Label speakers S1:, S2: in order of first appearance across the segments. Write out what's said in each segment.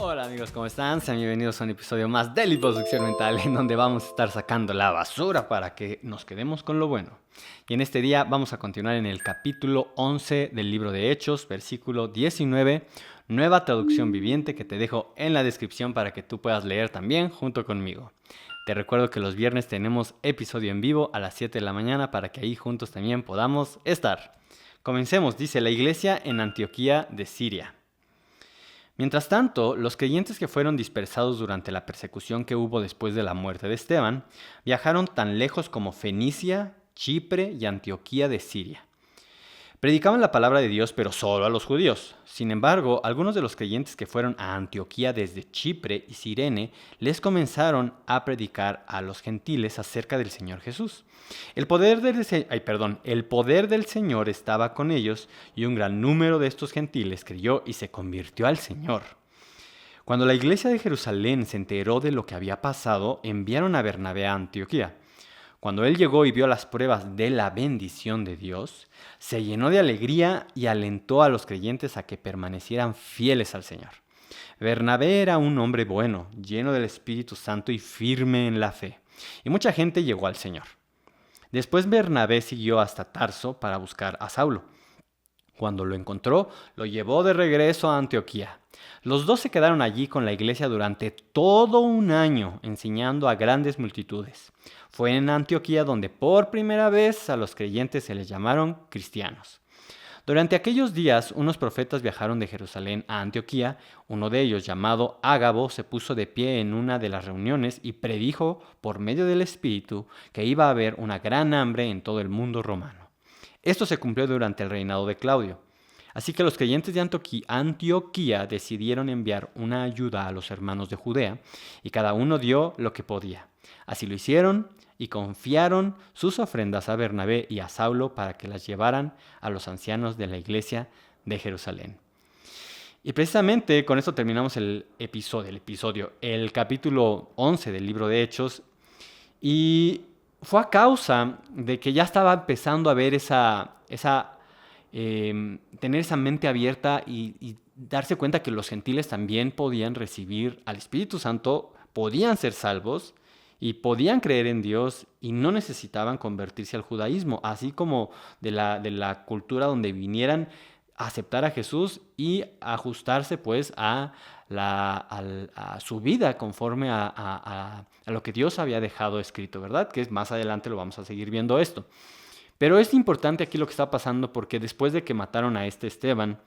S1: Hola amigos, ¿cómo están? Sean bienvenidos a un episodio más de Liposucción Mental, en donde vamos a estar sacando la basura para que nos quedemos con lo bueno. Y en este día vamos a continuar en el capítulo 11 del libro de Hechos, versículo 19, nueva traducción viviente que te dejo en la descripción para que tú puedas leer también junto conmigo. Te recuerdo que los viernes tenemos episodio en vivo a las 7 de la mañana para que ahí juntos también podamos estar. Comencemos, dice la iglesia en Antioquía de Siria. Mientras tanto, los creyentes que fueron dispersados durante la persecución que hubo después de la muerte de Esteban, viajaron tan lejos como Fenicia, Chipre y Antioquía de Siria. Predicaban la palabra de Dios, pero solo a los judíos. Sin embargo, algunos de los creyentes que fueron a Antioquía desde Chipre y Cirene les comenzaron a predicar a los gentiles acerca del Señor Jesús. El poder del Señor estaba con ellos y un gran número de estos gentiles creyó y se convirtió al Señor. Cuando la iglesia de Jerusalén se enteró de lo que había pasado, enviaron a Bernabé a Antioquía. Cuando él llegó y vio las pruebas de la bendición de Dios, se llenó de alegría y alentó a los creyentes a que permanecieran fieles al Señor. Bernabé era un hombre bueno, lleno del Espíritu Santo y firme en la fe, y mucha gente llegó al Señor. Después Bernabé siguió hasta Tarso para buscar a Saulo. Cuando lo encontró, lo llevó de regreso a Antioquía. Los dos se quedaron allí con la iglesia durante todo un año, enseñando a grandes multitudes. Fue en Antioquía donde por primera vez a los creyentes se les llamaron cristianos. Durante aquellos días, unos profetas viajaron de Jerusalén a Antioquía. Uno de ellos, llamado Ágabo, se puso de pie en una de las reuniones y predijo por medio del Espíritu que iba a haber una gran hambre en todo el mundo romano. Esto se cumplió durante el reinado de Claudio. Así que los creyentes de Antioquía decidieron enviar una ayuda a los hermanos de Judea, y cada uno dio lo que podía. Así lo hicieron y confiaron sus ofrendas a Bernabé y a Saulo para que las llevaran a los ancianos de la iglesia de Jerusalén. Y precisamente con esto terminamos el capítulo 11 del libro de Hechos, y fue a causa de que ya estaba empezando a ver tener esa mente abierta y darse cuenta que los gentiles también podían recibir al Espíritu Santo, podían ser salvos y podían creer en Dios y no necesitaban convertirse al judaísmo, así como de la cultura donde vinieran a aceptar a Jesús y ajustarse pues a su vida conforme a lo que Dios había dejado escrito, ¿verdad? Que más adelante lo vamos a seguir viendo esto. Pero es importante aquí lo que está pasando porque después de que mataron a este Esteban,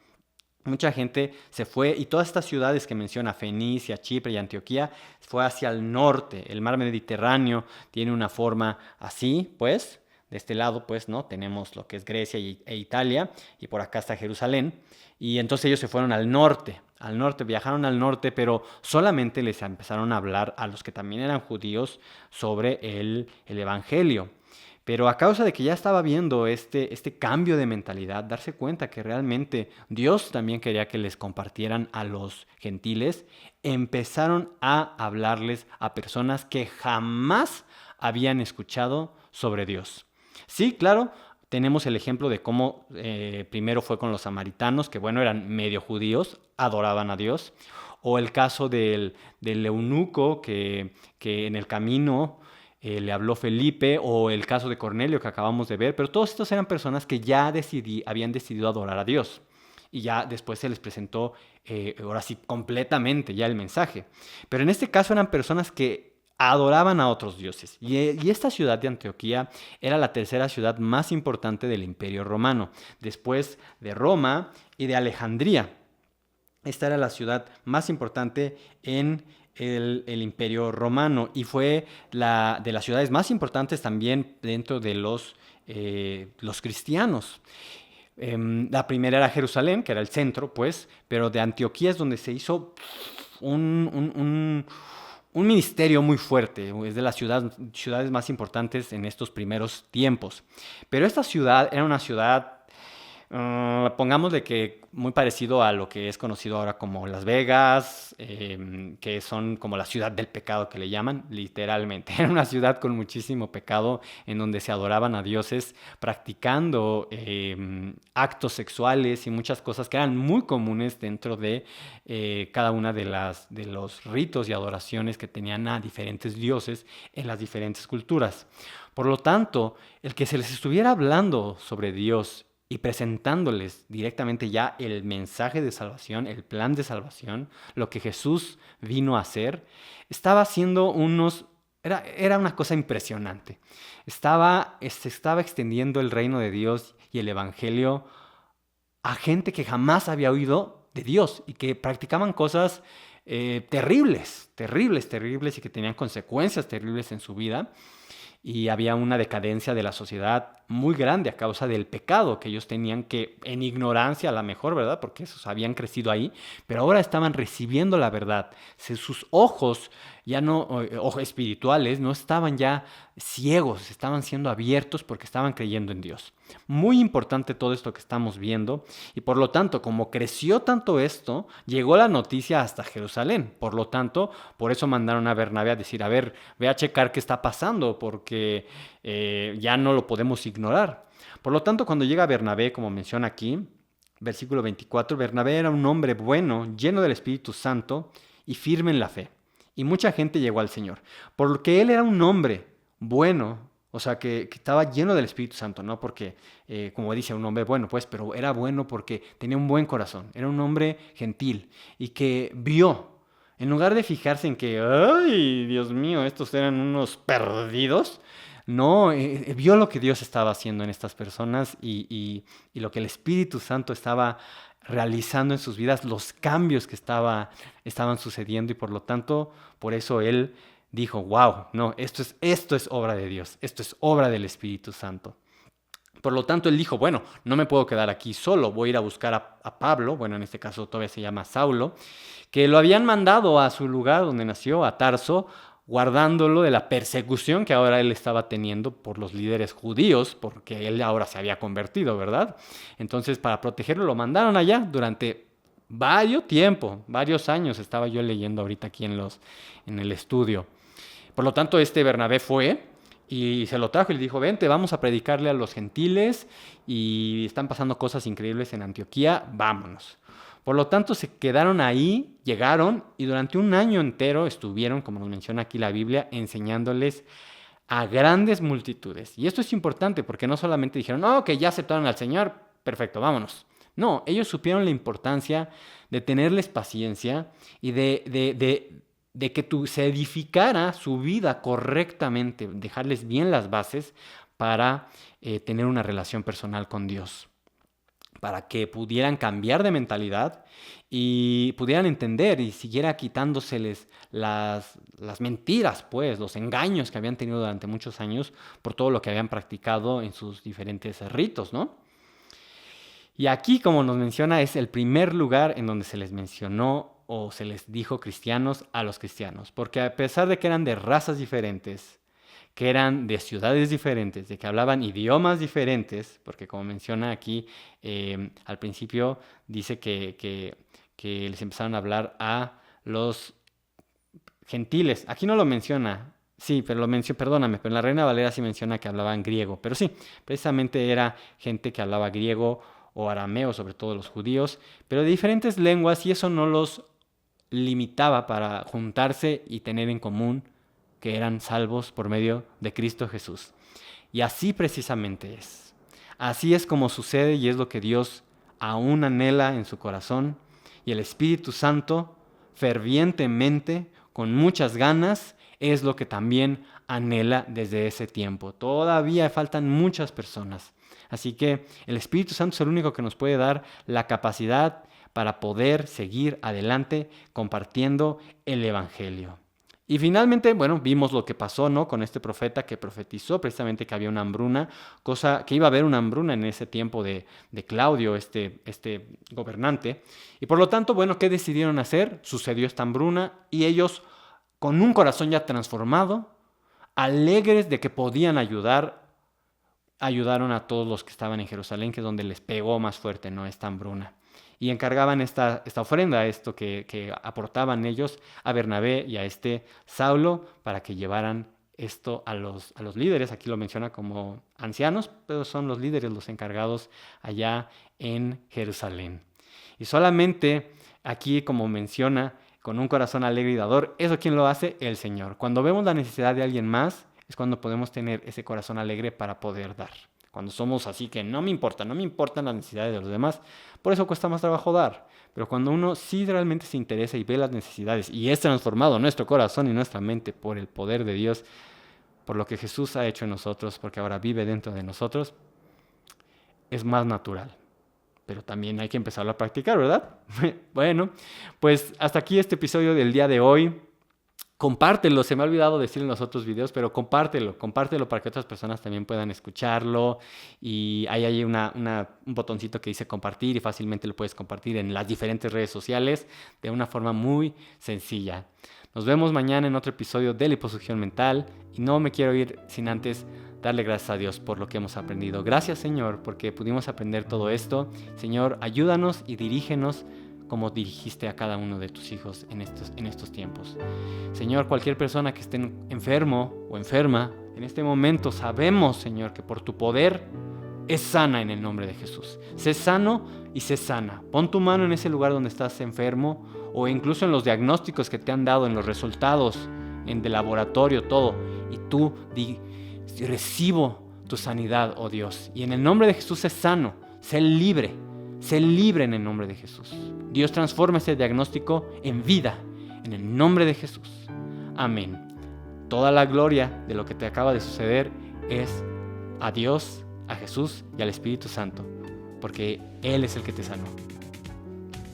S1: mucha gente se fue y todas estas ciudades que menciona, Fenicia, Chipre y Antioquía, fue hacia el norte. El mar Mediterráneo tiene una forma así, pues. De este lado, pues, ¿no? Tenemos lo que es Grecia e Italia, y por acá está Jerusalén. Y entonces ellos se fueron al norte, viajaron al norte, pero solamente les empezaron a hablar a los que también eran judíos sobre el Evangelio. Pero a causa de que ya estaba viendo este cambio de mentalidad, darse cuenta que realmente Dios también quería que les compartieran a los gentiles, empezaron a hablarles a personas que jamás habían escuchado sobre Dios. Sí, claro, tenemos el ejemplo de cómo primero fue con los samaritanos, que bueno, eran medio judíos, adoraban a Dios, o el caso del eunuco que en el camino le habló Felipe, o el caso de Cornelio que acabamos de ver, pero todos estos eran personas que ya habían decidido adorar a Dios. Y ya después se les presentó, ahora sí, completamente ya el mensaje. Pero en este caso eran personas que adoraban a otros dioses. Y esta ciudad de Antioquía era la tercera ciudad más importante del Imperio Romano, después de Roma y de Alejandría. Esta era la ciudad más importante en el Imperio Romano y fue de las ciudades más importantes también dentro de los cristianos. La primera era Jerusalén, que era el centro, pues, pero de Antioquía es donde se hizo un ministerio muy fuerte, es de las ciudades más importantes en estos primeros tiempos. Pero esta ciudad era una ciudad Pongamos de que muy parecido a lo que es conocido ahora como Las Vegas, que son como la ciudad del pecado que le llaman, literalmente. Era una ciudad con muchísimo pecado en donde se adoraban a dioses practicando actos sexuales y muchas cosas que eran muy comunes dentro de cada una de los ritos y adoraciones que tenían a diferentes dioses en las diferentes culturas. Por lo tanto, el que se les estuviera hablando sobre Dios y presentándoles directamente ya el mensaje de salvación, el plan de salvación, lo que Jesús vino a hacer, estaba haciendo era una cosa impresionante. Se estaba extendiendo el reino de Dios y el Evangelio a gente que jamás había oído de Dios y que practicaban cosas terribles, terribles, terribles y que tenían consecuencias terribles en su vida y había una decadencia de la sociedad muy grande a causa del pecado que ellos tenían que, en ignorancia a la mejor, ¿verdad? Porque esos habían crecido ahí, pero ahora estaban recibiendo la verdad. Sus ojos, ya no, ojos espirituales, no estaban ya ciegos, estaban siendo abiertos porque estaban creyendo en Dios. Muy importante todo esto que estamos viendo y por lo tanto, como creció tanto esto, llegó la noticia hasta Jerusalén. Por lo tanto, por eso mandaron a Bernabé a decir, a ver, ve a checar qué está pasando porque ya no lo podemos ignorar. Por lo tanto, cuando llega Bernabé, como menciona aquí, versículo 24, Bernabé era un hombre bueno, lleno del Espíritu Santo y firme en la fe. Y mucha gente llegó al Señor, porque él era un hombre bueno, o sea, que estaba lleno del Espíritu Santo, no porque, como dice, un hombre bueno, pues, pero era bueno porque tenía un buen corazón, era un hombre gentil y que vio, en lugar de fijarse en que, ay, Dios mío, estos eran unos perdidos, no, vio lo que Dios estaba haciendo en estas personas y lo que el Espíritu Santo estaba realizando en sus vidas, los cambios que estaban sucediendo y por lo tanto, por eso él dijo, wow, no, esto es obra de Dios, esto es obra del Espíritu Santo. Por lo tanto, él dijo, bueno, no me puedo quedar aquí solo, voy a ir a buscar a Pablo, bueno, en este caso todavía se llama Saulo, que lo habían mandado a su lugar donde nació, a Tarso, guardándolo de la persecución que ahora él estaba teniendo por los líderes judíos, porque él ahora se había convertido, ¿verdad? Entonces, para protegerlo, lo mandaron allá durante varios tiempo, varios años, estaba yo leyendo ahorita aquí en el estudio. Por lo tanto, este Bernabé fue y se lo trajo y le dijo, vente, vamos a predicarle a los gentiles y están pasando cosas increíbles en Antioquía, vámonos. Por lo tanto, se quedaron ahí, llegaron y durante un año entero estuvieron, como nos menciona aquí la Biblia, enseñándoles a grandes multitudes. Y esto es importante porque no solamente dijeron, no, que ya aceptaron al Señor, perfecto, vámonos. No, ellos supieron la importancia de tenerles paciencia y de que se edificara su vida correctamente, dejarles bien las bases para tener una relación personal con Dios, para que pudieran cambiar de mentalidad y pudieran entender y siguiera quitándoseles las mentiras, pues, los engaños que habían tenido durante muchos años por todo lo que habían practicado en sus diferentes ritos, ¿no? Y aquí, como nos menciona, es el primer lugar en donde se les mencionó o se les dijo cristianos a los cristianos, porque a pesar de que eran de razas diferentes, que eran de ciudades diferentes, de que hablaban idiomas diferentes, porque como menciona aquí, al principio dice que les empezaron a hablar a los gentiles. Aquí no lo menciona, sí, pero lo menciona, perdóname, pero en la Reina Valera sí menciona que hablaban griego, pero sí, precisamente era gente que hablaba griego o arameo, sobre todo los judíos, pero de diferentes lenguas y eso no los limitaba para juntarse y tener en común que eran salvos por medio de Cristo Jesús. Y así precisamente es. Así es como sucede y es lo que Dios aún anhela en su corazón. Y el Espíritu Santo, fervientemente, con muchas ganas, es lo que también anhela desde ese tiempo. Todavía faltan muchas personas. Así que el Espíritu Santo es el único que nos puede dar la capacidad para poder seguir adelante compartiendo el Evangelio. Y finalmente, bueno, vimos lo que pasó, ¿no? Con este profeta que profetizó precisamente que había una hambruna, que iba a haber una hambruna en ese tiempo de Claudio, este gobernante. Y por lo tanto, bueno, ¿qué decidieron hacer? Sucedió esta hambruna y ellos, con un corazón ya transformado, alegres de que podían ayudar, ayudaron a todos los que estaban en Jerusalén, que es donde les pegó más fuerte, ¿no?, esta hambruna. Y encargaban esta ofrenda, esto que aportaban ellos a Bernabé y a este Saulo para que llevaran esto a los líderes. Aquí lo menciona como ancianos, pero son los líderes los encargados allá en Jerusalén. Y solamente aquí, como menciona, con un corazón alegre y dador, ¿eso quién lo hace? El Señor. Cuando vemos la necesidad de alguien más, es cuando podemos tener ese corazón alegre para poder dar. Cuando somos así que no me importan las necesidades de los demás, por eso cuesta más trabajo dar. Pero cuando uno sí realmente se interesa y ve las necesidades y es transformado nuestro corazón y nuestra mente por el poder de Dios, por lo que Jesús ha hecho en nosotros, porque ahora vive dentro de nosotros, es más natural. Pero también hay que empezarlo a practicar, ¿verdad? Bueno, pues hasta aquí este episodio del día de hoy. Compártelo, se me ha olvidado decir en los otros videos, pero compártelo para que otras personas también puedan escucharlo. Y ahí hay un botoncito que dice compartir y fácilmente lo puedes compartir en las diferentes redes sociales de una forma muy sencilla. Nos vemos mañana en otro episodio de Liposucción Mental y no me quiero ir sin antes darle gracias a Dios por lo que hemos aprendido. Gracias, Señor, porque pudimos aprender todo esto. Señor, ayúdanos y dirígenos como dirigiste a cada uno de tus hijos en estos tiempos. Señor, cualquier persona que esté enfermo o enferma, en este momento sabemos, Señor, que por tu poder es sana en el nombre de Jesús. Sé sano y sé sana. Pon tu mano en ese lugar donde estás enfermo o incluso en los diagnósticos que te han dado, en los resultados, en el laboratorio, todo. Y tú recibo tu sanidad, oh Dios. Y en el nombre de Jesús sé sano, sé libre. Sé libre en el nombre de Jesús. Dios transforma ese diagnóstico en vida, en el nombre de Jesús. Amén. Toda la gloria de lo que te acaba de suceder es a Dios, a Jesús y al Espíritu Santo, porque Él es el que te sanó.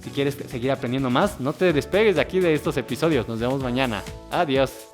S1: Si quieres seguir aprendiendo más, no te despegues de aquí de estos episodios. Nos vemos mañana. Adiós.